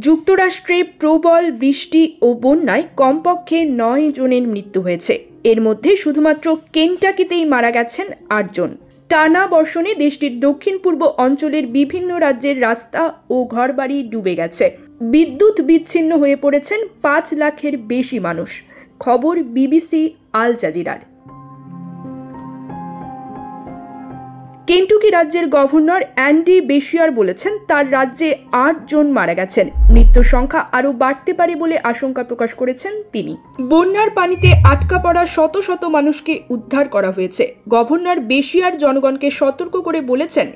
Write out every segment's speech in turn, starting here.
যুক্তরাষ্ট্রে প্রবল বৃষ্টি ও বন্যায় কমপক্ষে 9 জনের মৃত্যু হয়েছে। এর মধ্যে শুধুমাত্র কেন্টাকিতেই মারা গেছেন 8 জন। টানা বর্ষণে দেশটির দক্ষিণ পূর্ব অঞ্চলের বিভিন্ন রাজ্যের রাস্তা ও ঘরবাড়ি ডুবে গেছে। বিদ্যুৎ বিচ্ছিন্ন হয়ে পড়েছেন 5 লাখের বেশি মানুষ। খবর বিবিসি আল জাজিরার। কেন্টুকি রাজ্যের গভর্নর অ্যান্ডি বেশিয়ার বলেছেন তার রাজ্যে 8 জন মারা গেছেন। মৃত্যুর সংখ্যা আরও বাড়তে পারে বলে আশঙ্কা প্রকাশ করেছেন তিনি। বন্যার পানিতে আটকা পড়া শত শত মানুষকে উদ্ধার করা হয়েছে। গভর্নর বেশিয়ার জনগণকে সতর্ক করে বলেছেন,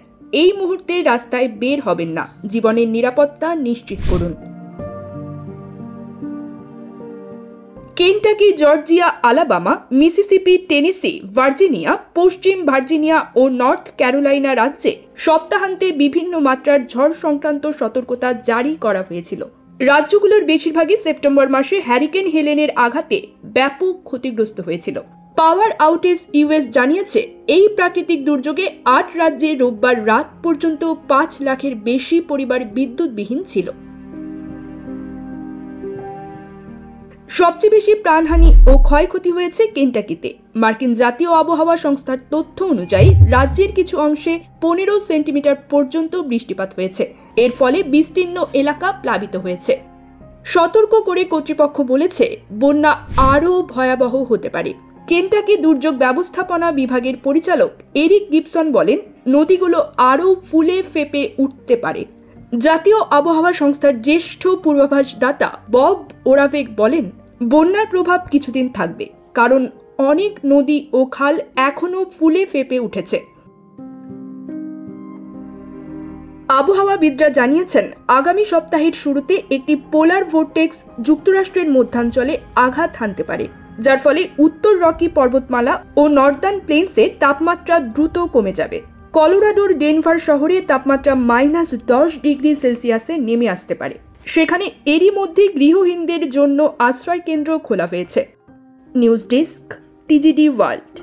এই মুহূর্তে রাস্তায় বের হবেন না, জীবনের নিরাপত্তা নিশ্চিত করুন। Kentucky, Georgia, Alabama, Mississippi, Tennessee, Virginia, পশ্চিম ভার্জিনিয়া ও নর্থ ক্যারোলাইনা রাজ্যে সপ্তাহান্তে বিভিন্ন মাত্রার ঝড় সংক্রান্ত সতর্কতা জারি করা হয়েছিল। রাজ্যগুলোর বেশিরভাগই সেপ্টেম্বর মাসে হ্যারিকেন হেলেনের আঘাতে ব্যাপক ক্ষতিগ্রস্ত হয়েছিল। পাওয়ার আউটেজ ইউএস জানিয়েছে, এই প্রাকৃতিক দুর্যোগে 8 রাজ্যে রোববার রাত পর্যন্ত 5 লাখের বেশি পরিবার বিদ্যুৎবিহীন ছিল। সবচেয়ে বেশি প্রাণহানি ও ক্ষয়ক্ষতি হয়েছে কেন্টাকিতে। মার্কিন জাতীয় আবহাওয়া সংস্থার তথ্য অনুযায়ী রাজ্যের কিছু অংশে 15 সেন্টিমিটার পর্যন্ত বৃষ্টিপাত হয়েছে। এর ফলে বিস্তীর্ণ এলাকা প্লাবিত হয়েছে। সতর্ক করে কর্তৃপক্ষ বলেছে, বন্যা আরও ভয়াবহ হতে পারে। কেন্টাকি দুর্যোগ ব্যবস্থাপনা বিভাগের পরিচালক এরিক গিবসন বলেন, নদীগুলো আরও ফুলে ফেপে উঠতে পারে। জাতীয় আবহাওয়া সংস্থার জ্যেষ্ঠ পূর্বাভাসদাতা বব ওরাভেক বলেন, বন্যার প্রভাব কিছুদিন থাকবে, কারণ অনেক নদী ও খাল এখনো ফুলে ফেপে উঠেছে। আবহাওয়াবিদরা জানিয়েছেন, আগামী সপ্তাহের শুরুতে একটি পোলার ভোর্টেক্স যুক্তরাষ্ট্রের মধ্যাঞ্চলে আঘাত হানতে পারে, যার ফলে উত্তর রকি পর্বতমালা ও নর্দার্ন প্লেন্সে তাপমাত্রা দ্রুত কমে যাবে। কলোরাডোর ডেনভার শহরে তাপমাত্রা -10 ডিগ্রি সেলসিয়াসে নেমে আসতে পারে। সেখানে এরই মধ্যে গৃহহীনদের জন্য আশ্রয় কেন্দ্র খোলা হয়েছে। News desk, TGD world.